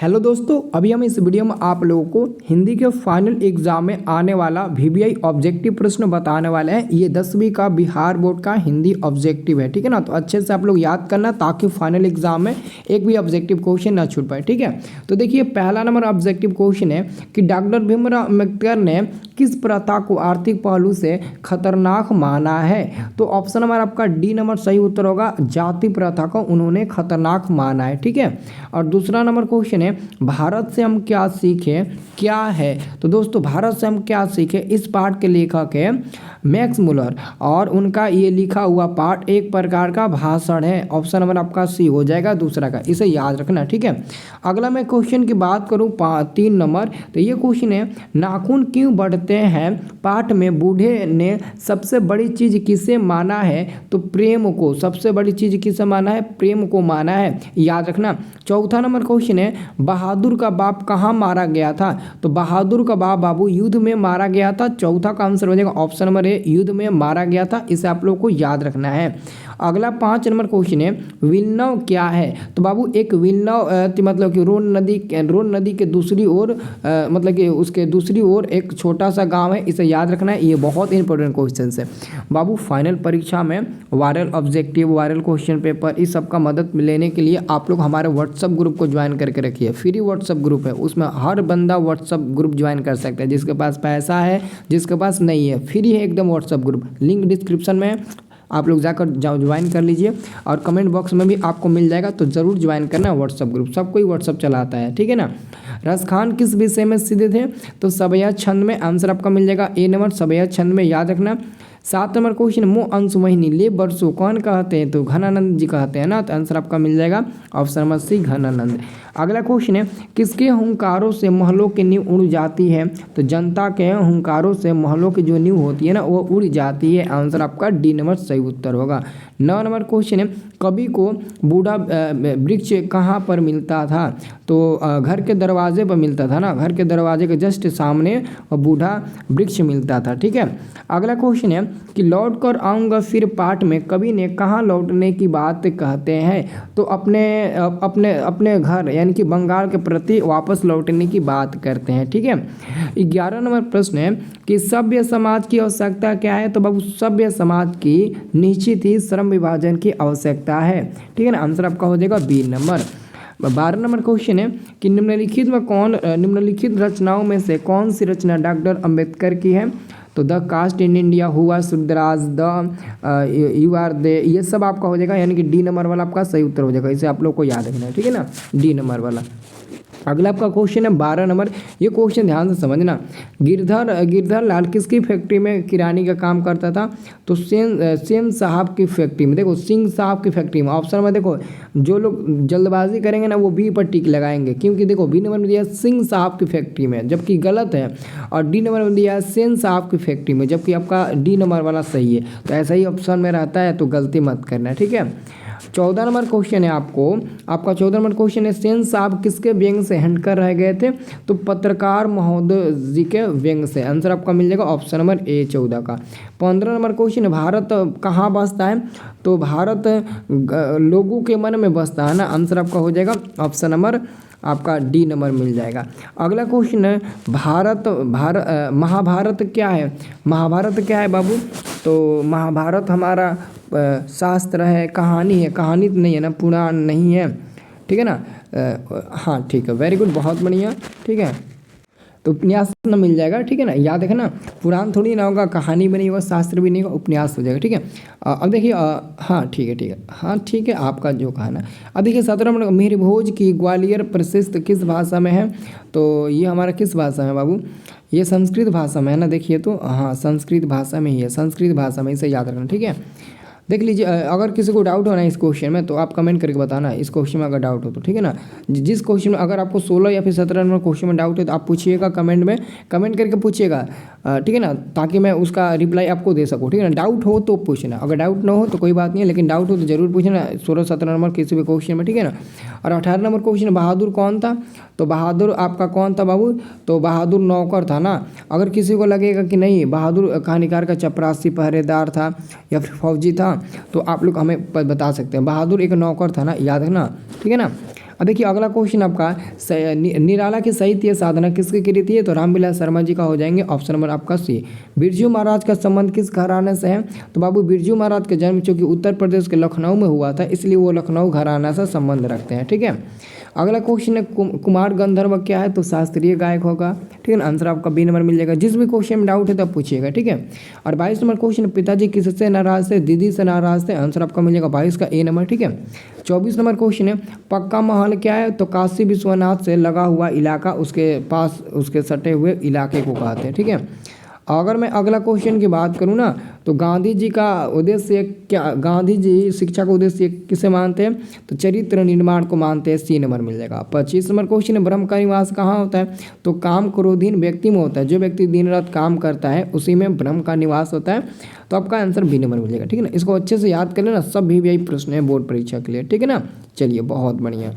Hello दोस्तों, अभी हम इस वीडियो में आप लोगों को हिंदी के फाइनल एग्जाम में आने वाला वीवीआई ऑब्जेक्टिव प्रश्न बताने वाले हैं। ये 10वीं का बिहार बोर्ड का हिंदी ऑब्जेक्टिव है, ठीक है ना। तो अच्छे से आप लोग याद करना ताकि फाइनल एग्जाम में एक भी ऑब्जेक्टिव क्वेश्चन ना छूट पाए, ठीक है। तो देखिए, पहला नंबर ऑब्जेक्टिव क्वेश्चन है कि डॉक्टर भीमराव अम्बेडकर ने किस प्रथा को आर्थिक पहलू से खतरनाक माना है। तो ऑप्शन नंबर आपका डी नंबर सही उत्तर होगा, जाति प्रथा को उन्होंने खतरनाक माना है, ठीक है। और दूसरा नंबर क्वेश्चन है भारत से हम क्या सीखे क्या है। तो दोस्तों, भारत से हम क्या सीखे, इस पाठ के लेखक है मैक्स मुलर और उनका ये लिखा हुआ पाठ एक प्रकार का भाषण है। ऑप्शन नंबर आपका सी हो जाएगा दूसरा का, इसे याद रखना, ठीक है। अगला मैं क्वेश्चन की बात करूं 3 नंबर, तो ये क्वेश्चन है नाखून क्यों बढ़ते हैं। पाठ में बूढ़े ने सबसे बड़ी चीज किसे माना है। तो प्रेम को, सबसे बड़ी चीज किसे माना है, प्रेम को माना है, याद रखना। चौथा नंबर क्वेश्चन है बहादुर का बाप कहाँ मारा गया था। तो बहादुर का बाप बाबू युद्ध में मारा गया था। चौथा का आंसर हो जाएगा ऑप्शन नंबर ए, युद्ध में मारा गया था। इसे आप लोग को याद रखना है। अगला 5 नंबर क्वेश्चन है विल्नव क्या है। तो बाबू एक विल्नव मतलब कि रोन नदी के दूसरी ओर मतलब कि उसके दूसरी ओर एक छोटा सा गांव है, इसे याद रखना है। ये बहुत इंपॉर्टेंट क्वेश्चन है बाबू। फाइनल परीक्षा में viral objective, viral question paper, इस सब का मदद लेने के लिए आप लोग हमारे व्हाट्सअप ग्रुप को ज्वाइन करके रखिए। फ्री व्हाट्सअप ग्रुप है, उसमें हर बंदा व्हाट्सअप ग्रुप ज्वाइन कर सकता है, जिसके पास पैसा है, जिसके पास नहीं है, फ्री है एकदम व्हाट्सअप ग्रुप। लिंक डिस्क्रिप्शन में आप लोग जाकर ज्वाइन कर लीजिए और कमेंट बॉक्स में भी आपको मिल जाएगा, तो ज़रूर ज्वाइन करना व्हाट्सअप ग्रुप। सब कोई व्हाट्सअप चलाता है, ठीक है ना। रस खान किस विषय में सीधे थे। तो सवैया छंद में, आंसर आपका मिल जाएगा ए नंबर, सवैया छंद में, याद रखना। 7 नंबर क्वेश्चन मो अंश वहिनी ले बरसों कौन कहते हैं। तो घनानंद जी कहते हैं ना, तो आंसर आपका मिल जाएगा ऑप्शन नंबर सी, घनानंद। अगला क्वेश्चन है किसके हुंकारों से महलों की नींव उड़ जाती है। तो जनता के हुंकारों से महलों की जो नींव होती है ना, वो उड़ जाती है। आंसर आपका डी नंबर सही उत्तर होगा। 9 नंबर क्वेश्चन है कवि को बूढ़ा वृक्ष कहाँ पर मिलता था। तो घर के दरवाजे पर मिलता था ना, घर के दरवाजे के जस्ट सामने बूढ़ा वृक्ष मिलता था, ठीक है। अगला क्वेश्चन है कि लौट कर आऊँगा फिर पाठ में कवि ने कहाँ लौटने की बात कहते हैं। तो अपने घर यानी कि बंगाल के प्रति वापस लौटने की बात करते हैं, ठीक है। 11 नंबर प्रश्न है कि सभ्य समाज की आवश्यकता क्या है। तो बाबू सभ्य समाज की निश्चित ही श्रम विभाजन की आवश्यकता है, ठीक है ना। आंसर आपका हो जाएगा बी नंबर। 12 नंबर क्वेश्चन है कि निम्नलिखित रचनाओं में से कौन सी रचना डॉक्टर अंबेडकर की है। तो द कास्ट इन इंडिया, हुआ Shudras, the you are they, ये सब आपका हो जाएगा, यानी कि डी नंबर वाला आपका सही उत्तर हो जाएगा। इसे आप लोग को याद रखना है, ठीक है ना, डी नंबर वाला। अगला आपका क्वेश्चन है 12 नंबर, ये क्वेश्चन ध्यान से समझना। गिरधर लाल किसकी फैक्ट्री में किरानी का काम करता था। तो सेन साहब की फैक्ट्री में, देखो सिंह साहब की फैक्ट्री में। ऑप्शन में देखो, जो लोग जल्दबाजी करेंगे ना वो बी पर टिक लगाएंगे, क्योंकि देखो बी नंबर में दिया सिंह साहब की फैक्ट्री में, जबकि गलत है। और डी नंबर में दिया सेन साहब की फैक्ट्री में, जबकि आपका डी नंबर वाला सही है। तो ऐसा ही ऑप्शन में रहता है, तो गलती मत करना, ठीक है। 14 नंबर क्वेश्चन है आपका 14 नंबर क्वेश्चन है सेन साहब किसके व्यंग से हटकर रह गए थे। तो पत्रकार महोदय जी के व्यंग से। आंसर आपका मिल जाएगा ऑप्शन नंबर ए 14 का। 15 नंबर क्वेश्चन है भारत कहाँ बसता है। तो भारत लोगों के मन में बसता है ना। आंसर आपका हो जाएगा ऑप्शन नंबर आपका डी नंबर मिल जाएगा। अगला क्वेश्चन है महाभारत क्या है। महाभारत क्या है बाबू। तो महाभारत हमारा शास्त्र है, कहानी है, कहानी तो नहीं है ना, पुराण नहीं है, ठीक है ना। हाँ ठीक है, वेरी गुड, बहुत बढ़िया, ठीक है। तो उपन्यास ना मिल जाएगा, ठीक है ना, याद रखना। पुराण थोड़ी ना होगा, कहानी भी नहीं होगा, शास्त्र भी नहीं होगा, उपन्यास हो जाएगा, ठीक है। अब देखिए हाँ ठीक है, हाँ ठीक है, आपका जो कहा ना। अब देखिए 17 नंबर मेरी भोज की ग्वालियर प्रशिस्त किस भाषा में है। तो ये हमारा किस भाषा में बाबू, ये संस्कृत भाषा में है ना। देखिए तो हाँ संस्कृत भाषा में ही है, संस्कृत भाषा में, इसे याद रखना, ठीक है। देख लीजिए, अगर किसी को डाउट हो ना इस क्वेश्चन में तो आप कमेंट करके बताना इस क्वेश्चन में अगर डाउट हो तो, ठीक है ना। जिस क्वेश्चन में अगर आपको 16 या फिर 17 नंबर क्वेश्चन में डाउट है तो आप पूछिएगा कमेंट में, कमेंट करके पूछिएगा, ठीक है ना, ताकि मैं उसका रिप्लाई आपको दे सकूँ, ठीक है ना। डाउट हो तो पूछना, अगर डाउट ना हो तो कोई बात नहीं है, लेकिन डाउट हो तो जरूर पूछना 16-17 नंबर किसी भी क्वेश्चन में, ठीक है ना। और 18 नंबर क्वेश्चन बहादुर कौन था। तो बहादुर आपका कौन था बाबू। तो बहादुर नौकर था ना। अगर किसी को लगेगा कि नहीं बहादुर कहानीकार का चपरासी पहरेदार था या फिर फौजी था, तो आप लोग हमें बता सकते हैं। बहादुर एक नौकर था ना, याद रखना, ठीक है ना। अब देखिए अगला क्वेश्चन आपका निराला की साहित्य साधना किसकी कृति है, तो रामविलास शर्मा जी का हो जाएंगे ऑप्शन नंबर आपका सी। बिरजू महाराज का संबंध किस घराने से है, तो बाबू बिरजू महाराज का जन्म चूंकि उत्तर प्रदेश के लखनऊ में हुआ था इसलिए वो लखनऊ घराना से संबंध रखते हैं, ठीक है। अगला क्वेश्चन है कुमार गंधर्व क्या है, तो शास्त्रीय गायक होगा, ठीक है ना। आंसर आपका बी नंबर मिल जाएगा। जिस भी क्वेश्चन में डाउट है तब पूछिएगा, ठीक है। और 22 नंबर क्वेश्चन, पिताजी किससे नाराज थे, दीदी से नाराज थे, आंसर आपका मिल जाएगा 22 का ए नंबर, ठीक है। 24 नंबर क्वेश्चन है पक्का महल क्या है, तो काशी विश्वनाथ से लगा हुआ इलाका, उसके पास उसके सटे हुए इलाके को कहते हैं, ठीक है। अगर मैं अगला क्वेश्चन की बात करूं ना, तो गांधी जी का उद्देश्य क्या, गांधी जी शिक्षा का उद्देश्य किसे मानते हैं, तो चरित्र निर्माण को मानते हैं, सी नंबर मिल जाएगा। 25 नंबर क्वेश्चन है ब्रह्म का निवास कहाँ होता है, तो काम क्रोधीन व्यक्ति में होता है, जो व्यक्ति दिन रात काम करता है उसी में ब्रह्म का निवास होता है, तो आपका आंसर बी नंबर मिल जाएगा, ठीक है ना। इसको अच्छे से याद कर लेना, सब भी यही प्रश्न है बोर्ड परीक्षा के लिए, ठीक है ना। चलिए बहुत बढ़िया।